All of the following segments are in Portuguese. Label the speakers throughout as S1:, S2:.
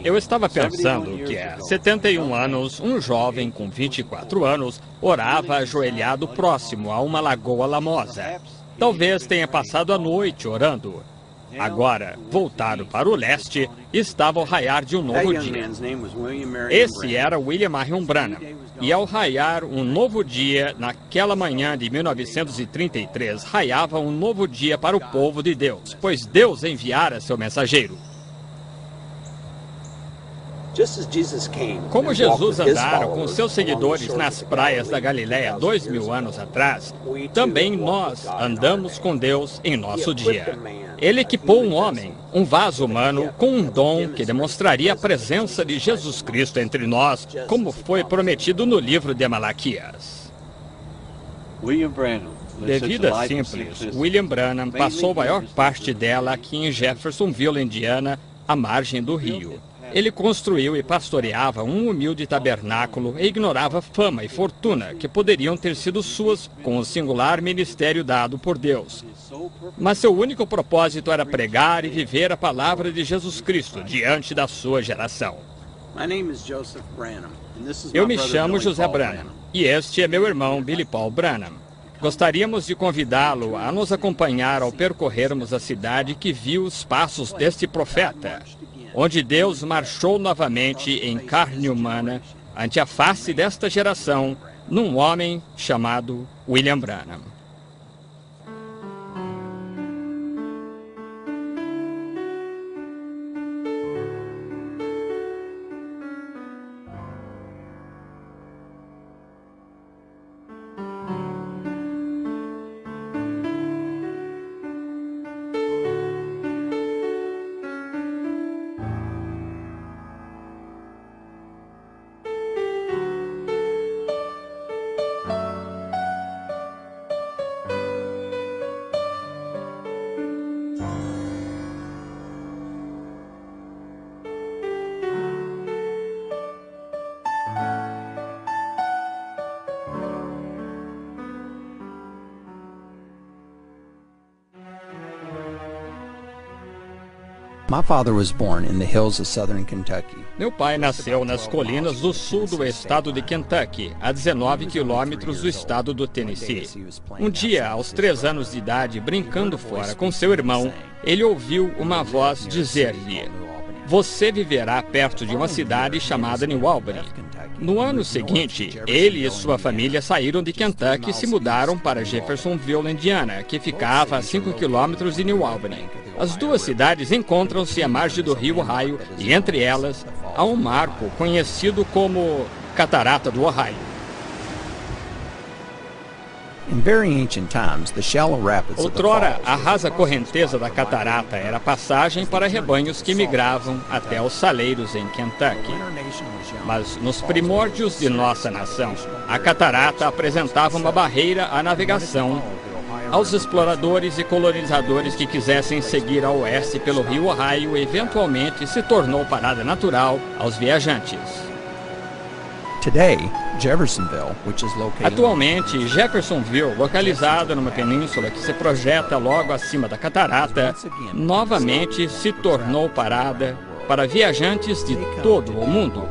S1: Eu estava pensando que há 71 anos, um jovem com 24 anos orava ajoelhado próximo a uma lagoa lamosa. Talvez tenha passado a noite orando. Agora, voltado para o leste, estava ao raiar de um novo dia. Esse era William Marion Branham. E ao raiar um novo dia, naquela manhã de 1933, raiava um novo dia para o povo de Deus, pois Deus enviara seu mensageiro. Como Jesus andara com seus seguidores nas praias da Galiléia 2000 anos atrás, também nós andamos com Deus em nosso dia. Ele equipou um homem, um vaso humano, com um dom que demonstraria a presença de Jesus Cristo entre nós, como foi prometido no livro de Malaquias. De vida simples, William Branham passou a maior parte dela aqui em Jeffersonville, Indiana, à margem do rio. Ele construiu e pastoreava um humilde tabernáculo e ignorava fama e fortuna que poderiam ter sido suas com o singular ministério dado por Deus. Mas seu único propósito era pregar e viver a palavra de Jesus Cristo diante da sua geração. Eu me chamo José Branham e este é meu irmão Billy Paul Branham. Gostaríamos de convidá-lo a nos acompanhar ao percorrermos a cidade que viu os passos deste profeta, onde Deus marchou novamente em carne humana ante a face desta geração, num homem chamado William Branham. Meu pai nasceu nas colinas do sul do estado de Kentucky, a 19 quilômetros do estado do Tennessee. Um dia, aos 3 anos de idade, brincando fora com seu irmão, ele ouviu uma voz dizer-lhe: "Você viverá perto de uma cidade chamada New Albany." No ano seguinte, ele e sua família saíram de Kentucky e se mudaram para Jeffersonville, Indiana, que ficava a 5 quilômetros de New Albany. As duas cidades encontram-se à margem do rio Ohio e, entre elas, há um marco conhecido como Catarata do Ohio. Outrora, a rasa correnteza da catarata era passagem para rebanhos que migravam até os saleiros em Kentucky. Mas nos primórdios de nossa nação, a catarata apresentava uma barreira à navegação aos exploradores e colonizadores que quisessem seguir a oeste pelo rio Ohio, e eventualmente se tornou parada natural aos viajantes. Atualmente, Jeffersonville, localizada numa península que se projeta logo acima da catarata, novamente se tornou parada para viajantes de todo o mundo.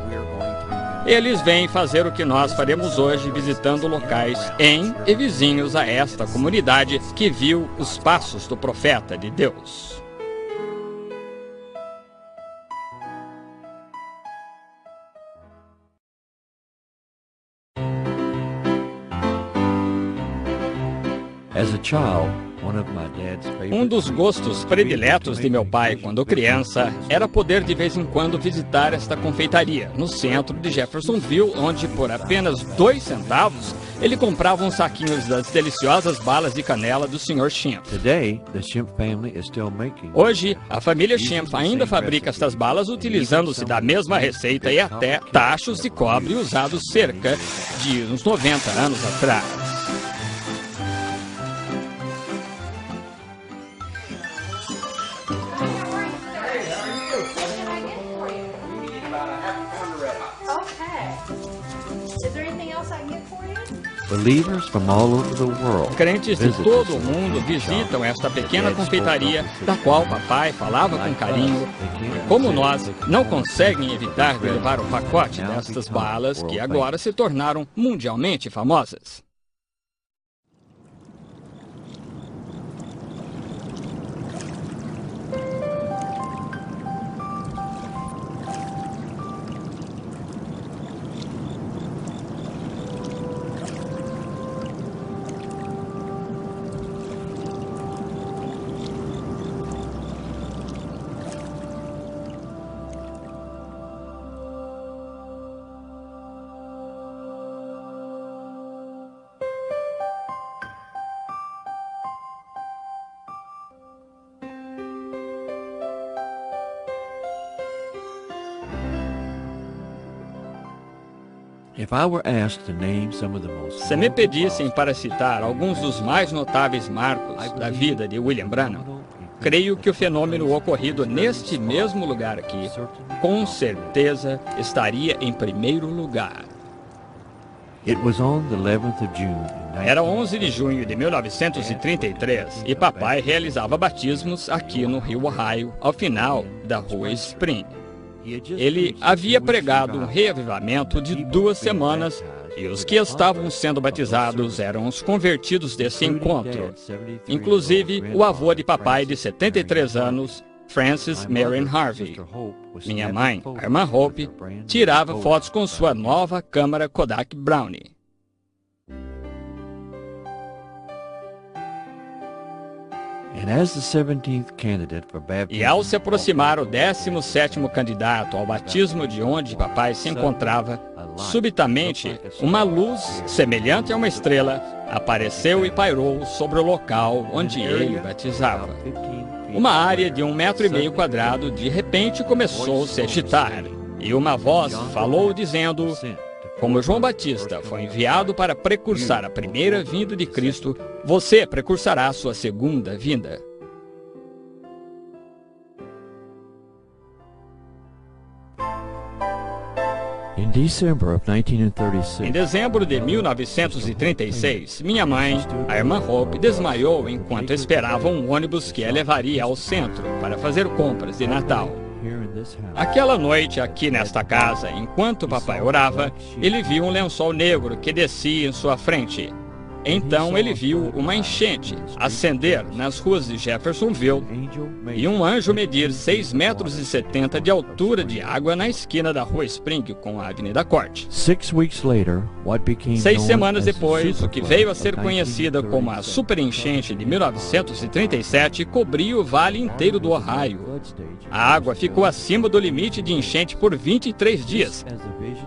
S1: Eles vêm fazer o que nós faremos hoje, visitando locais em e vizinhos a esta comunidade que viu os passos do profeta de Deus. Um dos gostos prediletos de meu pai quando criança era poder de vez em quando visitar esta confeitaria no centro de Jeffersonville, onde por apenas 2 centavos ele comprava um saquinho das deliciosas balas de canela do Sr. Schimpf. Hoje, a família Schimpf ainda fabrica estas balas utilizando-se da mesma receita e até tachos de cobre usados cerca de uns 90 anos atrás.
S2: Is there anything
S1: Crentes de todo o mundo visitam esta pequena confeitaria, da qual papai falava com carinho. E como nós, não conseguem evitar de levar o pacote destas balas que agora se tornaram mundialmente famosas. Se me pedissem para citar alguns dos mais notáveis marcos da vida de William Branham, creio que o fenômeno ocorrido neste mesmo lugar aqui, com certeza estaria em primeiro lugar. Era 11 de junho de 1933 e papai realizava batismos aqui no Rio Ohio, ao final da Rua Spring. Ele havia pregado um reavivamento de 2 semanas e os que estavam sendo batizados eram os convertidos desse encontro. Inclusive, o avô de papai de 73 anos, Francis Marion Harvey. Minha mãe, a irmã Hope, tirava fotos com sua nova câmera Kodak Brownie. E ao se aproximar o 17º candidato ao batismo de onde papai se encontrava, subitamente uma luz, semelhante a uma estrela, apareceu e pairou sobre o local onde ele batizava. Uma área de 1,5 m² de repente começou a se agitar, e uma voz falou dizendo: como João Batista foi enviado para precursar a primeira vinda de Cristo, você precursará a sua segunda vinda. Em dezembro de 1936, minha mãe, a irmã Hope, desmaiou enquanto esperava um ônibus que a levaria ao centro para fazer compras de Natal. Aquela noite, aqui nesta casa, enquanto papai orava, ele viu um lençol negro que descia em sua frente. Então ele viu uma enchente ascender nas ruas de Jeffersonville e um anjo medir 6,70 metros de altura de água na esquina da Rua Spring com a Avenida Court. 6 semanas depois, o que veio a ser conhecida como a superenchente de 1937 cobriu o vale inteiro do Ohio. A água ficou acima do limite de enchente por 23 dias.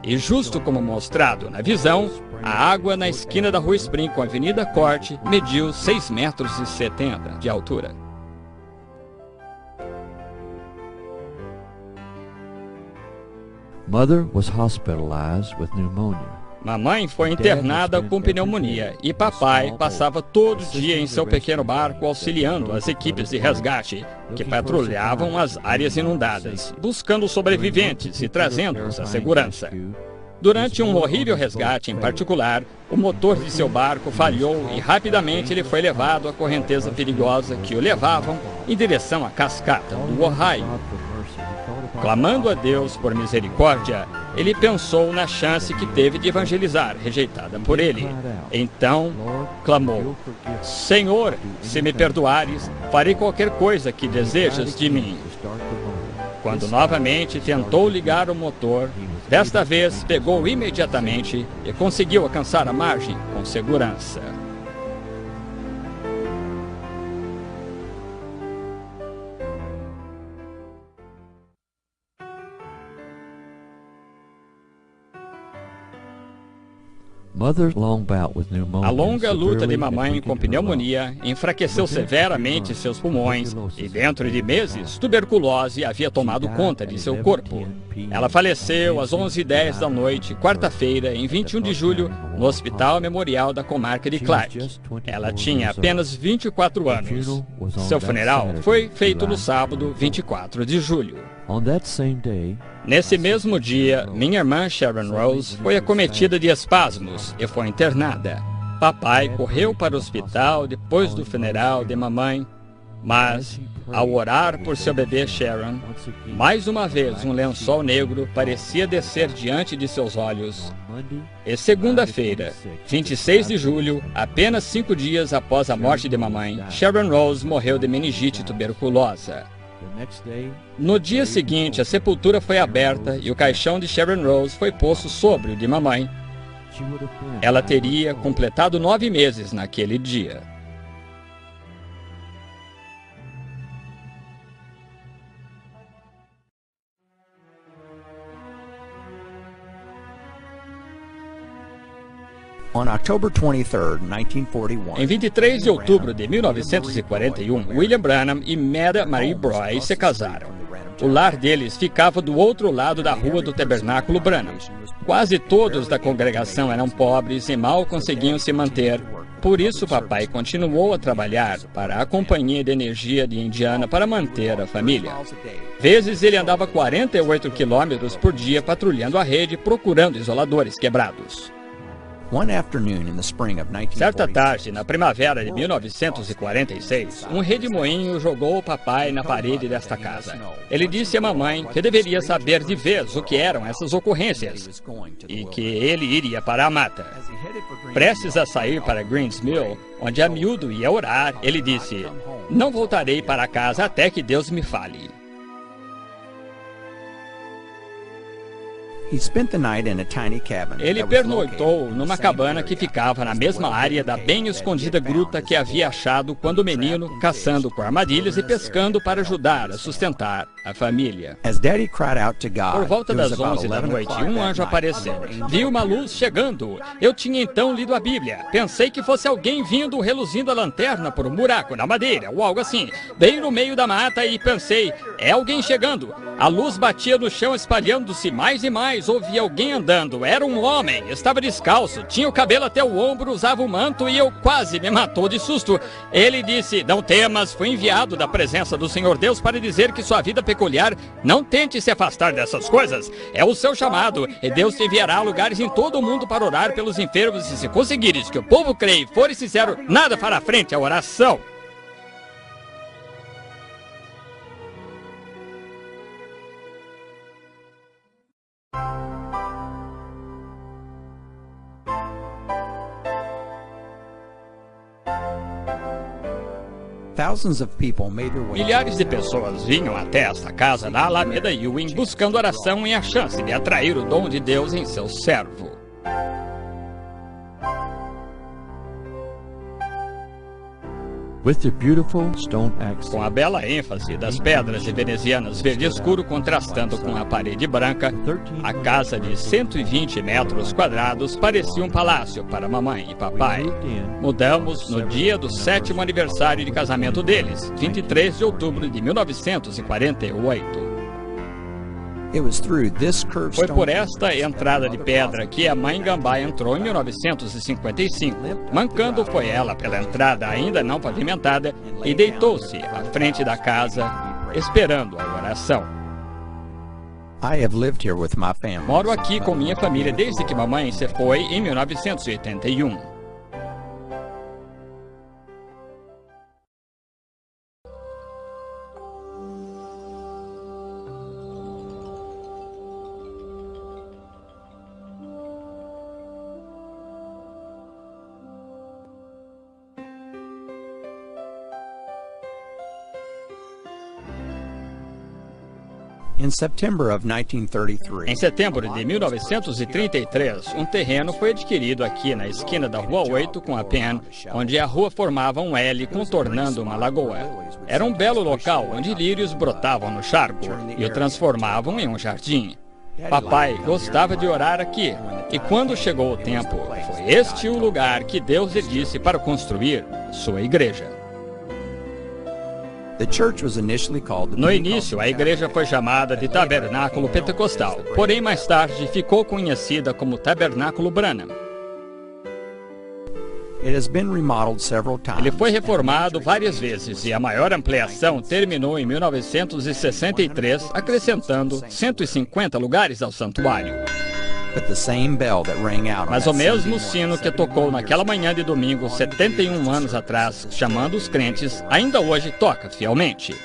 S1: E justo como mostrado na visão, a água na esquina da Rua Spring com a Avenida Court mediu 6,70 metros de altura. Mamãe foi internada com pneumonia e papai passava todo dia em seu pequeno barco auxiliando as equipes de resgate que patrulhavam as áreas inundadas, buscando sobreviventes e trazendo-os à segurança. Durante um horrível resgate em particular, o motor de seu barco falhou e rapidamente ele foi levado à correnteza perigosa que o levavam em direção à cascata do Ohio. Clamando a Deus por misericórdia, ele pensou na chance que teve de evangelizar, rejeitada por ele. Então, clamou: Senhor, se me perdoares, farei qualquer coisa que desejas de mim. Quando novamente tentou ligar o motor, desta vez pegou imediatamente e conseguiu alcançar a margem com segurança. A longa luta de mamãe com pneumonia enfraqueceu severamente seus pulmões e, dentro de meses, tuberculose havia tomado conta de seu corpo. Ela faleceu às 11h10 da noite, quarta-feira, em 21 de julho, no Hospital Memorial da Comarca de Clark. Ela tinha apenas 24 anos. Seu funeral foi feito no sábado, 24 de julho. Nesse mesmo dia, minha irmã Sharon Rose foi acometida de espasmos e foi internada. Papai correu para o hospital depois do funeral de mamãe, mas, ao orar por seu bebê Sharon, mais uma vez um lençol negro parecia descer diante de seus olhos. E segunda-feira, 26 de julho, apenas 5 dias após a morte de mamãe, Sharon Rose morreu de meningite tuberculosa. No dia seguinte, a sepultura foi aberta e o caixão de Sharon Rose foi posto sobre o de mamãe. Ela teria completado 9 meses naquele dia. Em 23 de outubro de 1941, William Branham e Meda Marie Broy se casaram. O lar deles ficava do outro lado da rua do Tabernáculo Branham. Quase todos da congregação eram pobres e mal conseguiam se manter. Por isso, papai continuou a trabalhar para a Companhia de Energia de Indiana para manter a família. Vezes ele andava 48 quilômetros por dia patrulhando a rede, procurando isoladores quebrados. Certa tarde, na primavera de 1946, um redemoinho jogou o papai na parede desta casa. Ele disse à mamãe que deveria saber de vez o que eram essas ocorrências e que ele iria para a mata. Prestes a sair para Greens Mill, onde a miúdo ia orar, ele disse: "Não voltarei para casa até que Deus me fale." Ele pernoitou numa cabana que ficava na mesma área da bem escondida gruta que havia achado quando menino, caçando com armadilhas e pescando para ajudar a sustentar a família. Por volta das 11 da noite, um anjo apareceu. Vi uma luz chegando. Eu tinha então lido a Bíblia. Pensei que fosse alguém vindo reluzindo a lanterna por um buraco na madeira, ou algo assim. Bem no meio da mata e pensei, é alguém chegando. A luz batia no chão espalhando-se mais e mais. Ouvi alguém andando. Era um homem. Estava descalço. Tinha o cabelo até o ombro, usava um manto e eu quase me matou de susto. Ele disse: "Não temas, fui enviado da presença do Senhor Deus para dizer que sua vida peculiar, não tente se afastar dessas coisas. É o seu chamado e Deus te enviará a lugares em todo o mundo para orar pelos enfermos e se conseguires que o povo creia e for sincero, nada fará frente à oração." Milhares de pessoas vinham até esta casa na Alameda Ewing buscando oração e a chance de atrair o dom de Deus em seu servo. Com a bela ênfase das pedras venezianas verde escuro contrastando com a parede branca, a casa de 120 metros quadrados parecia um palácio para mamãe e papai. Mudamos no dia do 7º aniversário de casamento deles, 23 de outubro de 1948. Foi por esta entrada de pedra que a mãe Gambá entrou em 1955. Mancando foi ela pela entrada ainda não pavimentada e deitou-se à frente da casa, esperando a oração. Moro aqui com minha família desde que mamãe se foi em 1981. Em setembro de 1933, um terreno foi adquirido aqui na esquina da Rua 8 com a Penn, onde a rua formava um L contornando uma lagoa. Era um belo local onde lírios brotavam no charco e o transformavam em um jardim. Papai gostava de orar aqui, e quando chegou o tempo, foi este o lugar que Deus lhe disse para construir sua igreja. No início, a igreja foi chamada de Tabernáculo Pentecostal, porém mais tarde ficou conhecida como Tabernáculo Branham. Ele foi reformado várias vezes e a maior ampliação terminou em 1963, acrescentando 150 lugares ao santuário. Mas o mesmo sino que tocou naquela manhã de domingo, 71 anos atrás, chamando os crentes, ainda hoje toca fielmente.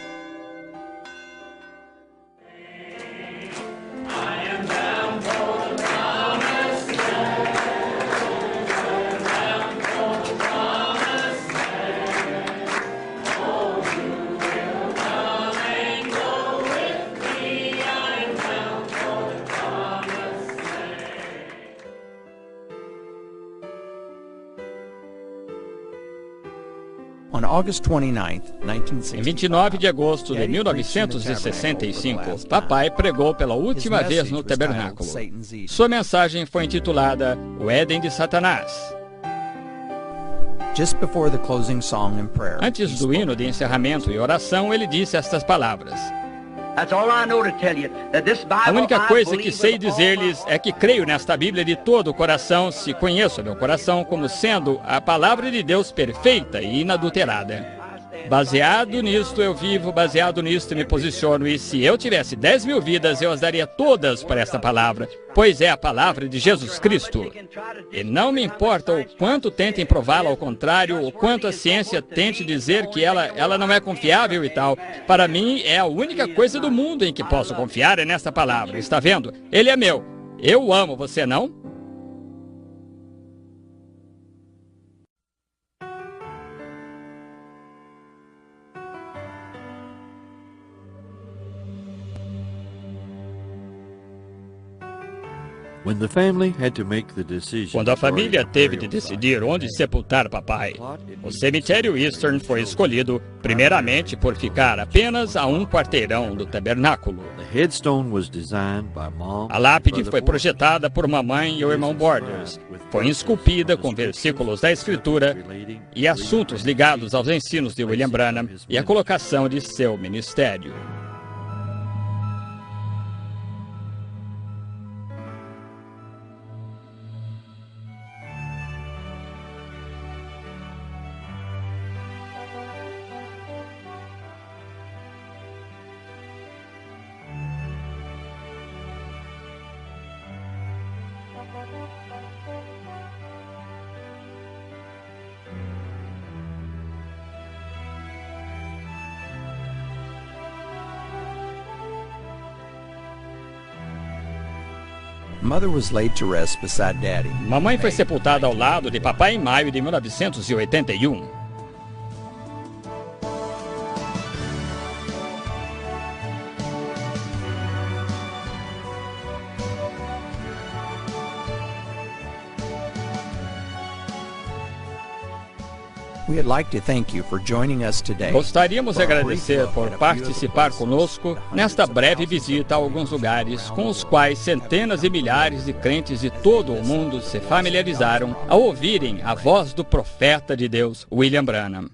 S1: Em 29 de agosto de 1965, papai pregou pela última vez no tabernáculo. Sua mensagem foi intitulada O Éden de Satanás. Antes do hino de encerramento e oração, ele disse estas palavras: a única coisa que sei dizer-lhes é que creio nesta Bíblia de todo o coração, se conheço meu coração como sendo a palavra de Deus perfeita e inadulterada. Baseado nisto eu vivo, baseado nisto me posiciono, e se eu tivesse 10.000 vidas, eu as daria todas para esta palavra, pois é a palavra de Jesus Cristo. E não me importa o quanto tentem prová-la ao contrário, o quanto a ciência tente dizer que ela não é confiável e tal. Para mim, é a única coisa do mundo em que posso confiar é nesta palavra. Está vendo? Ele é meu. Eu o amo, você não? Quando a família teve de decidir onde sepultar papai, o cemitério Eastern foi escolhido, primeiramente por ficar apenas a um quarteirão do tabernáculo. A lápide foi projetada por mamãe e o irmão Borders. Foi esculpida com versículos da Escritura e assuntos ligados aos ensinos de William Branham e a colocação de seu ministério. Mamãe foi sepultada ao lado de papai em maio de 1981. Gostaríamos de agradecer por participar conosco nesta breve visita a alguns lugares com os quais centenas e milhares de crentes de todo o mundo se familiarizaram ao ouvirem a voz do profeta de Deus, William Branham.